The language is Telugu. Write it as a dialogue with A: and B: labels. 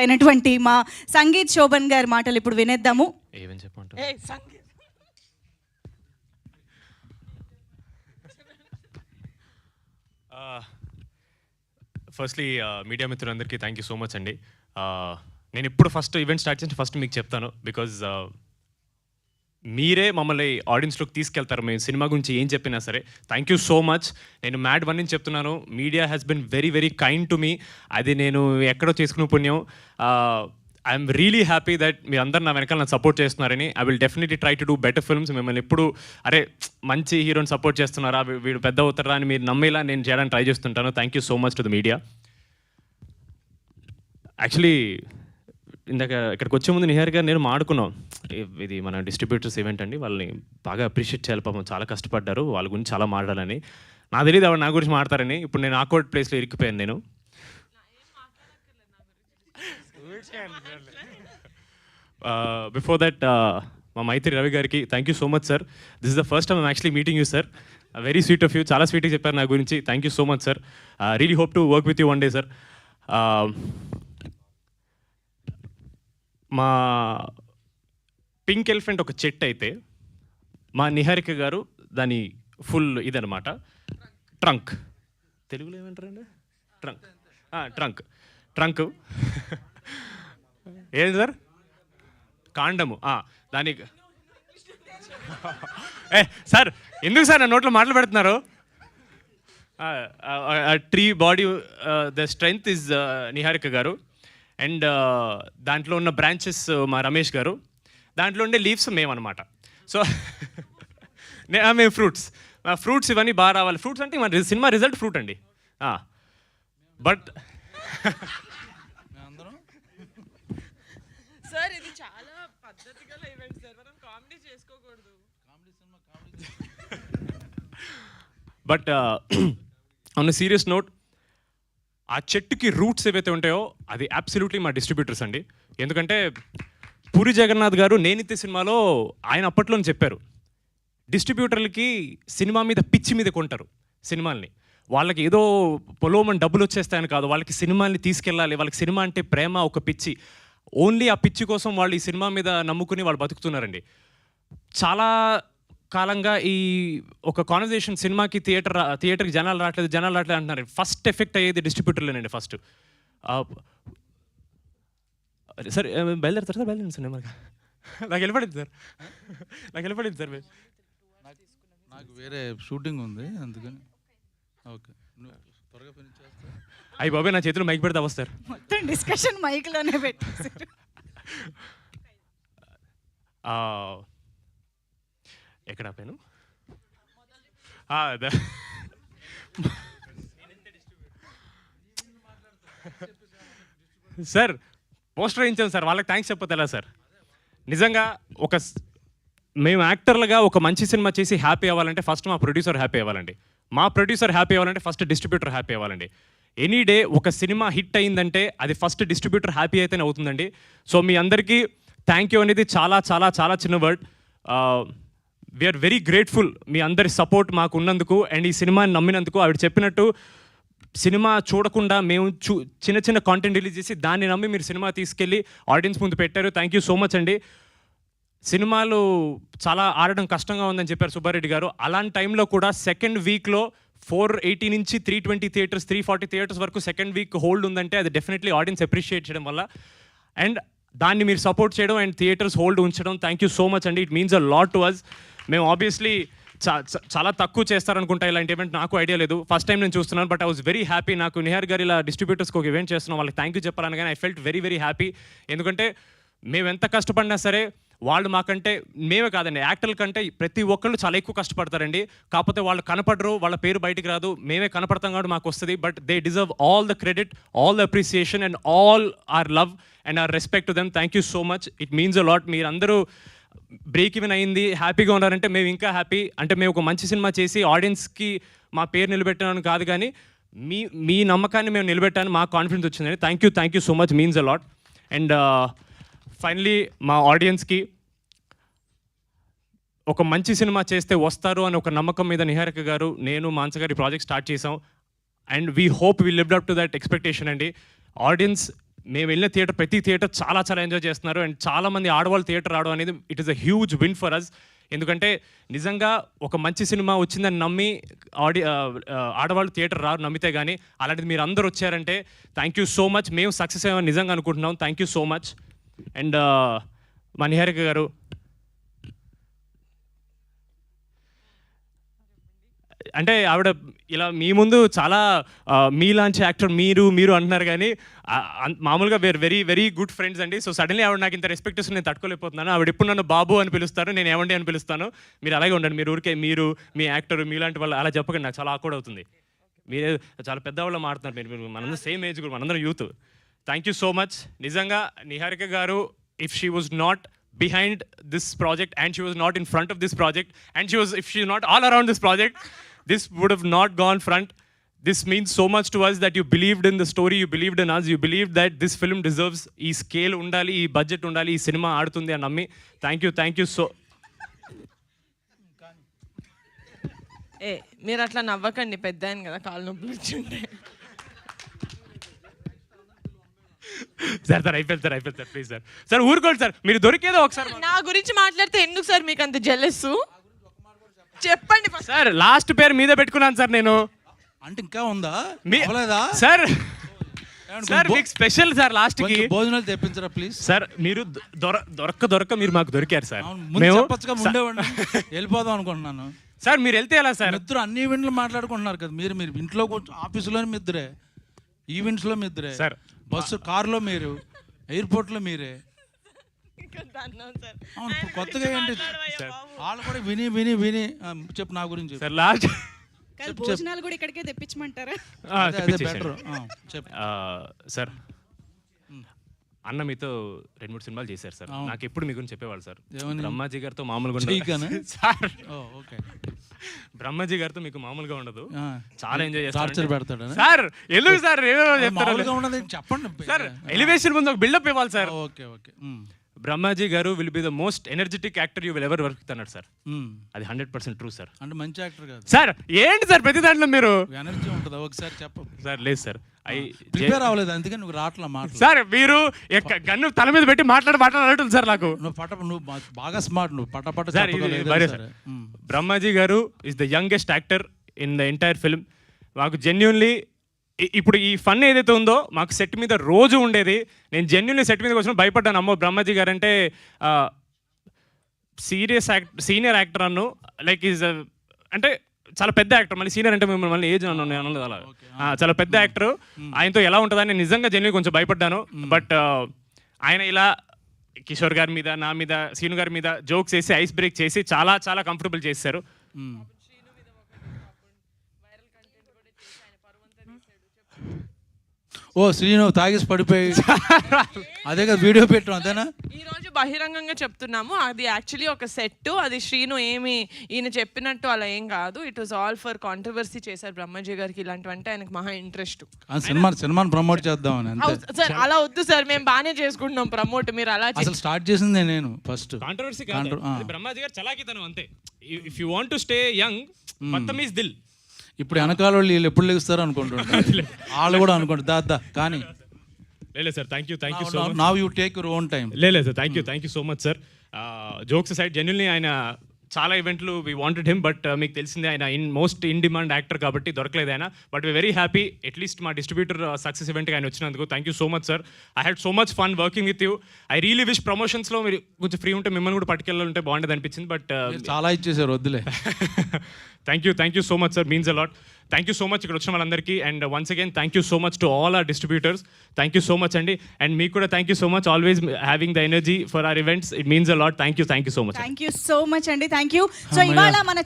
A: అయినటువంటి మా సంగీత్ శోభన్ గారి మాటలు ఇప్పుడు వినేద్దాము.
B: ఏమని చెప్పంటారు? ఫస్ట్లీ మీడియా మిత్రులందరికీ థ్యాంక్ యూ సో మచ్ అండి. నేను ఇప్పుడు ఫస్ట్ ఈవెంట్ స్టార్ట్ చేసి ఫస్ట్ మీకు చెప్తాను, బికాజ్ మీరే మమ్మల్ని ఆడియన్స్లోకి తీసుకెళ్తారు. మేము సినిమా గురించి ఏం చెప్పినా సరే థ్యాంక్ యూ సో మచ్. నేను మ్యాడ్ వన్ నుంచి చెప్తున్నాను, media has been very very kind to me. అది నేను ఎక్కడో చేసుకునే పుణ్యం. ఐఎమ్ రియలీ హ్యాపీ దట్ మీ అందరు నా వెనకాల నన్ను సపోర్ట్ చేస్తున్నారని. I will definitely try to do better films. మిమ్మల్ని ఎప్పుడు అరే మంచి హీరోని సపోర్ట్ చేస్తున్నారా, వీడు పెద్ద అవుతారా అని మీరు నమ్మేలా నేను చేయడానికి ట్రై చేస్తుంటాను. Thank you so much to the media. Actually ఇందాక ఇక్కడికి వచ్చే ముందు నిహార్ గారు నేను మాడుకున్నాం, ఇది మన డిస్ట్రిబ్యూటర్స్ ఈవెంట్ అండి, వాళ్ళని బాగా అప్రిషియేట్ చేయాలి, పాపం చాలా కష్టపడ్డారు, వాళ్ళ గురించి చాలా మాట్లాడాలని. నాకు తెలియదు ఆవిడ నా గురించి మాట్లాడతారని. ఇప్పుడు నేను ఆక్వర్డ్ ప్లేస్లో ఇరికిపోయాను నేను. బిఫోర్ దట్ మా మైత్రి రవి గారికి thank you so much sir. This is the first time I'm actually meeting you sir. Very sweet of you, చాలా స్వీట్గా చెప్పారు నా గురించి. Thank you so much sir. Really hope to work with you one day sir. మా పింక్ ఎలిఫెంట్ ఒక చెట్టు అయితే మా నిహారిక గారు దాని ఫుల్ ఇదనమాట ట్రంక్. తెలుగులో ఏమంటారండి? ట్రంక్. ట్రంక్ ఏంటి సార్? కాండము. దానికి సార్ ఎందుకు సార్ నా నోట్లో మాటలు పెడుతున్నారు? Tree body the strength is Niharika గారు. అండ్ దాంట్లో ఉన్న బ్రాంచెస్ మా రమేష్ గారు, దాంట్లో ఉండే లీవ్స్ మేమన్నమాట. సో మేము ఫ్రూట్స్ ఇవన్నీ బాగా రావాలి. ఫ్రూట్స్ అంటే మన సినిమా రిజల్ట్ ఫ్రూట్ అండి. బట్
C: సార్ ఇది చాలా పద్ధతి గల ఈవెంట్ సార్, మనం కామెడీ చేసుకోకూడదు.
B: బట్ ఆన్ సీరియస్ నోట్, ఆ చెట్టుకి రూట్స్ ఏవైతే ఉంటాయో అది అబ్సల్యూట్లీ మా డిస్ట్రిబ్యూటర్స్ అండి. ఎందుకంటే పూరి జగన్నాథ్ గారు నేనిత్తే సినిమాలో ఆయన అప్పట్లోనే చెప్పారు, డిస్ట్రిబ్యూటర్లకి సినిమా మీద పిచ్చి మీద కొంటారు సినిమాల్ని. వాళ్ళకి ఏదో పొలోమని డబ్బులు వచ్చేస్తాయని కాదు, వాళ్ళకి సినిమాల్ని తీసుకెళ్ళాలి, వాళ్ళకి సినిమా అంటే ప్రేమ, ఒక పిచ్చి. ఓన్లీ ఆ పిచ్చి కోసం వాళ్ళు ఈ సినిమా మీద నమ్ముకుని వాళ్ళు బతుకుతున్నారండి. చాలా కాలంగా ఈ ఒక కాన్వర్జేషన్, సినిమాకి థియేటర్కి జనాలు రావట్లేదు అంటున్నారు. ఫస్ట్ ఎఫెక్ట్ అయ్యేది డిస్ట్రిబ్యూటర్లేనండి. ఫస్ట్ సార్ బయలుదేరుతారు సార్, బయలుదేరండి సార్. నాకు వెళ్ళిపడింది సార్.
D: నాకు వేరే షూటింగ్ ఉంది అందుకని. ఓకే త్వరగా ఫినిష్ చేస్తా.
B: అయ్యి బాబాయ్, నా చేతిలో మైక్ పెడితే వస్తారు.
A: మొత్తం డిస్కషన్ మైక్లోనే పెట్టేశారు.
B: ఎక్కడ ఆపాను? సార్ పోస్టర్ వేయించాం సార్, వాళ్ళకి థ్యాంక్స్ చెప్పొద్దు ఎలా సార్? నిజంగా మేము యాక్టర్లుగా ఒక మంచి సినిమా చేసి హ్యాపీ అవ్వాలంటే ఫస్ట్ మా ప్రొడ్యూసర్ హ్యాపీ అవ్వాలండి. మా ప్రొడ్యూసర్ హ్యాపీ అవ్వాలంటే ఫస్ట్ డిస్ట్రిబ్యూటర్ హ్యాపీ అవ్వాలండి. ఎనీ డే ఒక సినిమా హిట్ అయిందంటే అది ఫస్ట్ డిస్ట్రిబ్యూటర్ హ్యాపీ అయితేనే అవుతుందండి. సో మీ అందరికీ థ్యాంక్ యూ అనేది చాలా చాలా చాలా చిన్న వర్డ్. వీఆర్ వెరీ గ్రేట్ఫుల్ మీ అందరి సపోర్ట్ మాకు ఉన్నందుకు అండ్ ఈ సినిమాని నమ్మినందుకు. ఆవిడ చెప్పినట్టు సినిమా చూడకుండా మేము చిన్న చిన్న కాంటెంట్ రిలీజ్ చేసి దాన్ని నమ్మి మీరు సినిమా తీసుకెళ్ళి ఆడియన్స్ ముందు పెట్టారు. థ్యాంక్ యూ సో మచ్ అండి. సినిమాలు చాలా ఆడడం కష్టంగా ఉందని చెప్పారు సుబ్బారెడ్డి గారు. అలాంటి టైంలో కూడా సెకండ్ వీక్లో 480 నుంచి 320 థియేటర్స్, 340 థియేటర్స్ వరకు సెకండ్ వీక్ హోల్డ్ ఉందంటే అది డెఫినెట్లీ ఆడియన్స్ అప్రిషియేట్ చేయడం వల్ల. అండ్ దాన్ని మీరు సపోర్ట్ చేయడం అండ్ థియేటర్స్ హోల్డ్ ఉంచడం, థ్యాంక్ యూ సో మచ్ అండి. It means a lot to us. మేము ఆబ్వియస్లీ చాలా తక్కువ చేస్తారనుకుంటా ఇలాంటి ఈవెంట్, నాకు ఐడియా లేదు, ఫస్ట్ టైం నేను చూస్తున్నాను. But I was very happy. నాకు నిహార్ గారు ఇలా డిస్ట్రిబ్యూటర్స్కి ఒక ఈవెంట్ చేస్తున్నాం, వాళ్ళకి థ్యాంక్ యూ చెప్పాలని కానీ I felt very very happy. ఎందుకంటే మేము ఎంత కష్టపడినా సరే వాళ్ళు మాకంటే, మేమే కాదండి యాక్టర్ల కంటే ప్రతి ఒక్కళ్ళు చాలా ఎక్కువ కష్టపడతారండి. కాకపోతే వాళ్ళు కనపడరు, వాళ్ళ పేరు బయటికి రాదు, మేమే కనపడతాం కాబట్టి మాకు వస్తుంది. But they deserve all the credit, all the appreciation and all our love and our respect to them. Thank you so much. It means a lot. మీరందరూ బ్రేక్ ఈవెన్ అయింది, హ్యాపీగా ఉన్నారంటే మేము ఇంకా హ్యాపీ. అంటే మేము ఒక మంచి సినిమా చేసి ఆడియన్స్కి మా పేరు నిలబెట్టాను కాదు, కానీ మీ నమ్మకాన్ని మేము నిలబెట్టాను, మాకు కాన్ఫిడెన్స్ వచ్చిందని. Thank you so much, means a lot. And finally మా ఆడియన్స్కి ఒక మంచి సినిమా చేస్తే వస్తారు అని ఒక నమ్మకం మీద నిహారిక గారు, నేను, మాన్స గారి ప్రాజెక్ట్ స్టార్ట్ చేసాం. And we hope we lived up to that expectation అండి. ఆడియన్స్ మేము వెళ్ళిన థియేటర్ ప్రతి థియేటర్ చాలా చాలా ఎంజాయ్ చేస్తున్నారు అండ్ చాలా మంది ఆడవాళ్ళు థియేటర్ రావడం అనేది it is a huge win for us. ఎందుకంటే నిజంగా ఒక మంచి సినిమా వచ్చిందని నమ్మి ఆడవాళ్ళు థియేటర్ రారు నమ్మితే కానీ, అలాంటిది మీరు అందరూ వచ్చారంటే థ్యాంక్ యూ సో మచ్. మేము సక్సెస్ అయ్యామని నిజంగా అనుకుంటున్నాం. Thank you so much. And మా నిహారిక గారు, అంటే ఆవిడ ఇలా మీ ముందు చాలా మీలాంటి యాక్టర్ మీరు అంటున్నారు కానీ మామూలుగా were very very good friends అండి. సో సడన్లీ ఆవిడ నాకు ఇంత రెస్పెక్ట్ ఇస్తుంది, నేను తట్టుకోలేకపోతున్నాను. ఆవిడ ఎప్పుడు నన్ను బాబు అని పిలుస్తారు, నేను ఏమండి అని పిలుస్తాను. మీరు అలాగే ఉండండి. మీరు ఊరికే మీరు మీ యాక్టర్ మీలాంటి వాళ్ళు అలా చెప్పకండి, నాకు చాలా ఆక్వర్డ్ అవుతుంది. మీరే చాలా పెద్దవాళ్ళు మాట్లాడుతున్నారు. మీరు మనందరం సేమ్ ఏజ్ కూడా, మనందరం youth. Thank you so much. నిజంగా నిహారిక గారు, if she was not behind this project and she was not in front of this project and if she was not all around this project, this would have not gone front. This means so much to us that you believed in the story, you believed in us, you believed that this film deserves ee scale undali, ee budget undali, ee cinema aadutundi ani nammi. Thank you so.
C: మీరు అట్లా నవ్వకండి, పెద్ద ఆయన కదా, కాళ్ళు నొప్పులు వచ్చిండే.
B: సార్ అయిపోయింది సార్ ప్లీజ్ సార్ ఊరుకోండి సార్, మీరు దొరికేదో ఒకసారి.
C: నా గురించి మాట్లాడితే ఎందుకు సార్ మీకు అంత జెలస్? చెప్పండి
B: సార్. లాస్ట్ పేరు మీదే పెట్టుకున్నాను సార్ నేను.
D: అంటే ఇంకా ఉందా
B: సార్? సార్ మీకు స్పెషల్ సార్ లాస్ట్ కి
D: భోజనాలు తెప్పించరా ప్లీజ్.
B: సార్ మీరు దొరక్క మీరు మాకు దొరికారు సార్.
D: వెళ్ళిపోదాం అనుకుంటున్నాను
B: సార్. మీరు వెళ్తే ఎలా సార్?
D: ఇద్దరు అన్ని ఈవెంట్లు మాట్లాడుకుంటున్నారు కదా. మీరు ఇంట్లో కొంచెం ఆఫీసులో మీ ఇద్దరే, ఈవెంట్స్లో మీ ఇద్దరే సార్, బస్సు కార్లో మీరు, ఎయిర్పోర్ట్లో మీరే. అవును, కొత్తగా ఏంటి వాళ్ళు కూడా విని విని విని చెప్పు నా గురించి
B: సార్. లాస్ట్
A: భోజనాలు కూడా ఇక్కడికే తెప్పించమంటారా?
D: బెటర్ చెప్పు
B: సార్. అన్న మీతో 2-3 సినిమాలు చేశారు సార్. నాకు ఎప్పుడు మీ గురించి చెప్పేవాళ్ళు సార్. బ్రహ్మాజీ గారితో మామూలుగా సార్. బ్రహ్మాజీ గారితో మీకు మామూలుగా ఉండదు, చాలా ఎంజాయ్ చేస్తారు సార్. ఎందుకు సార్
D: చెప్పండి
B: సార్, ఎలివేషన్ ముందు ఒక బిల్డప్ ఇవ్వాలి సార్.
D: Okay okay.
B: బ్రహ్మాజీ గారు will be the most energetic actor you will ever work అన్నాడు సార్. అది 100% ట్రూ సార్.
D: అంటే మంచి యాక్టర్ కాదు
B: సార్. ఏంటి సార్ ప్రతి దాంట్లో మీరు
D: ఎనర్జీ ఉంటుంది, ఒకసారి చెప్పు
B: సార్. లేదు సార్,
D: ప్రిపేర్ అవ్వలేదు అందుకే నువ్వు రాట్లా మాట
B: సార్. మీరు గన్ను తల మీద పెట్టి మాట్లాడుతుంది సార్ నాకు.
D: నువ్వు బాగా స్మార్ట్, నువ్వు పట
B: సార్. బ్రహ్మాజీ గారు is the youngest actor in the entire film. మాకు జెన్యున్లీ ఇప్పుడు ఈ ఫన్ ఏదైతే ఉందో మాకు సెట్ మీద రోజు ఉండేది. నేను జెన్యున్లీ సెట్ మీదకి వచ్చిన భయపడ్డాను. అమ్మో బ్రహ్మాజీ గారు అంటే సీనియర్ యాక్టర్ అన్ను, లైక్ ఈజ్ అంటే చాలా పెద్ద యాక్టర్. మళ్ళీ సీనియర్ అంటే మిమ్మల్ని ఏజ్ అనలేదు అలా. చాలా పెద్ద యాక్టర్, ఆయనతో ఎలా ఉంటుందని నిజంగా జెన్యున్లీ కొంచెం భయపడ్డాను. బట్ ఆయన ఇలా కిషోర్ గారి మీద, నా మీద, సీను గారి మీద జోక్స్ వేసి ఐస్ బ్రేక్ చేసి చాలా చాలా కంఫర్టబుల్ చేశారు.
D: ఓ శ్రీను తాగేసి పడిపోయి అదే కదా వీడియో పెట్టడం, అంతేనా?
C: ఈ రోజు బహిరంగంగా చెప్తున్నాము, అది యాక్చువల్లీ ఒక సెట్. అది శ్రీను ఏమి ఈయన చెప్పినట్టు అలా ఏం కాదు. It was all for controversy చేశారు బ్రహ్మాజీ గారికి. ఇలాంటివంటే ఆయనకు మహా ఇంట్రెస్ట్.
D: సినిమాని ప్రమోట్ చేద్దామని.
C: సార్ అలా వద్దు సార్, మేము బాగానే చేసుకుంటున్నాం ప్రమోట్. మీరు అలా
D: అసలు స్టార్ట్ చేసిందే నేను ఫస్ట్.
B: కాంట్రవర్సీ కాదు, బ్రహ్మాజీ గారు చలాకితనం అంతే. If you want to stay young, Badtameez Dil.
D: ఇప్పుడు వెనకాల వాళ్ళు వీళ్ళు ఎప్పుడు లెగుస్తారు అనుకుంటుంటారు, వాళ్ళు కూడా అనుకుంటారు దా కానీ.
B: లేదు sir, thank you so much.
D: Now you take your own time.
B: లేదు sir, thank you so much sir. Jokes side genuinely ఆయన చాలా ఈవెంట్లు వీ వాంటెడ్ హిమ్, బట్ మీకు తెలిసిందే ఆయన మోస్ట్ ఇన్ డిమాండ్ యాక్టర్ కాబట్టి దొరకలేదు ఆయన. But we very happy at least మా డిస్ట్రిబ్యూటర్ సక్సెస్ ఈవెంట్కి ఆయన వచ్చినందుకు. Thank you so much sir. I had so much fun working with you. I really wish ప్రమోషన్స్లో మీరు కొంచెం ఫ్రీ ఉంటే మిమ్మల్ని కూడా పట్టుకెళ్ళాలంటే బాగుండేది అనిపించింది. బట్
D: చాలా ఇచ్చేసారు, వద్దులే.
B: Thank you so much sir, means a lot. Thank you so much ఇక్కడ వచ్చిన వాళ్ళందరికీ. And once again thank you so much to all our distributors. Thank you so much అండి. అండ్ మీకు కూడా thank you so much, always having the energy for our events. It means a lot. Thank you so much.
A: Thank you so much అండి. Thank you. సో ఇవాళ మన